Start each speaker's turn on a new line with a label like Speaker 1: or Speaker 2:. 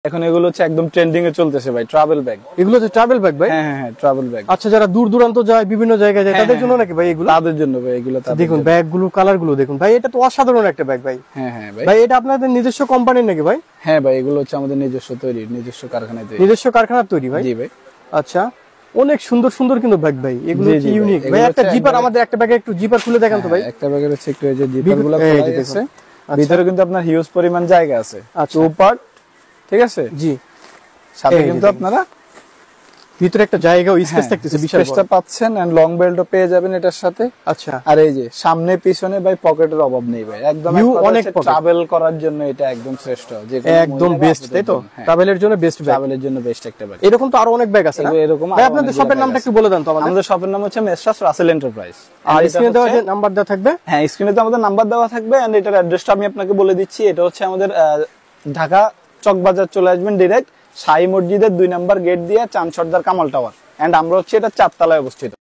Speaker 1: এখন এগুলো হচ্ছে একদম ট্রেন্ডিং এ চলতেছে ভাই, ট্রাভেল ব্যাগ।
Speaker 2: এগুলো হচ্ছে ট্রাভেল ব্যাগ ভাই?
Speaker 1: হ্যাঁ হ্যাঁ, ট্রাভেল ব্যাগ।
Speaker 2: আচ্ছা, যারা দূর দূরান্ত যায়, বিভিন্ন জায়গায় যায়, তাদের জন্য নাকি ভাই এগুলো?
Speaker 1: তাদের জন্য ভাই এগুলো।
Speaker 2: দেখুন ব্যাগ গুলো, কালার গুলো দেখুন ভাই, এটা তো অসাধারণ একটা ব্যাগ ভাই।
Speaker 1: হ্যাঁ হ্যাঁ ভাই।
Speaker 2: ভাই এটা আপনাদের নিজস্ব কোম্পানির নাকি ভাই?
Speaker 1: হ্যাঁ ভাই, এগুলো হচ্ছে আমাদের নিজস্ব তৈরি, নিজস্ব কারখানায় তৈরি।
Speaker 2: নিজস্ব কারখানার তৈরি ভাই?
Speaker 1: জি ভাই।
Speaker 2: আচ্ছা, অনেক সুন্দর সুন্দর কিন্তু ব্যাগ ভাই, এগুলো হচ্ছে ইউনিক ভাই। একটা জিপার, আমাদের একটা ব্যাগে একটু জিপার খুলে দেখান তো ভাই।
Speaker 1: একটা ব্যাগের হচ্ছে একটু এই যে জিপারগুলো খোলা আছে, ভিতরে কিন্তু আপনার হিউজ পরিমাণ জায়গা আছে।
Speaker 2: আচ্ছা,
Speaker 1: পার্ট, ঠিক আছে
Speaker 2: জি।
Speaker 1: সাথে কিন্তু আপনারা
Speaker 2: ভিতরে একটা জায়গা ও স্পেস থাকতেছে, বিশাল
Speaker 1: স্পেসটা পাচ্ছেন, এন্ড লং বেল্টও পেয়ে যাবেন এটার সাথে।
Speaker 2: আচ্ছা,
Speaker 1: আর এই যে সামনে পিছনে ভাই পকেটের অভাব নেই ভাই, একদম
Speaker 2: অনেক
Speaker 1: ট্রাভেল করার জন্য এটা একদম শ্রেষ্ঠ, যে
Speaker 2: একদম বেস্ট, তাই তো? ট্রাভেলের জন্য বেস্ট ব্যাগ,
Speaker 1: ট্রাভেলের জন্য বেস্ট একটা ব্যাগ।
Speaker 2: এরকম তো আরো অনেক ব্যাগ আছে না
Speaker 1: এরকম?
Speaker 2: ভাই আপনাদের শপের নামটা একটু বলে দেন তো আমাদের।
Speaker 1: আমাদের শপের নাম হচ্ছে মেসার্স রাসেল এন্টারপ্রাইজ।
Speaker 2: আর স্ক্রিনে দেওয়া যে নাম্বার দেওয়া থাকবে,
Speaker 1: হ্যাঁ স্ক্রিনে তো আমাদের নাম্বার দেওয়া থাকবে, এন্ড এটার অ্যাড্রেসটা আমি আপনাকে বলে দিচ্ছি। এটা হচ্ছে আমাদের ঢাকা চকবাজার চলে আসবেন ডাইরেক্ট, শাহী মসজিদের 2 নম্বর গেট দিয়ে চাঁদ সর্দার কামাল টাওয়ার, এন্ড আমরা হচ্ছে এটা 4 তলায় অবস্থিত।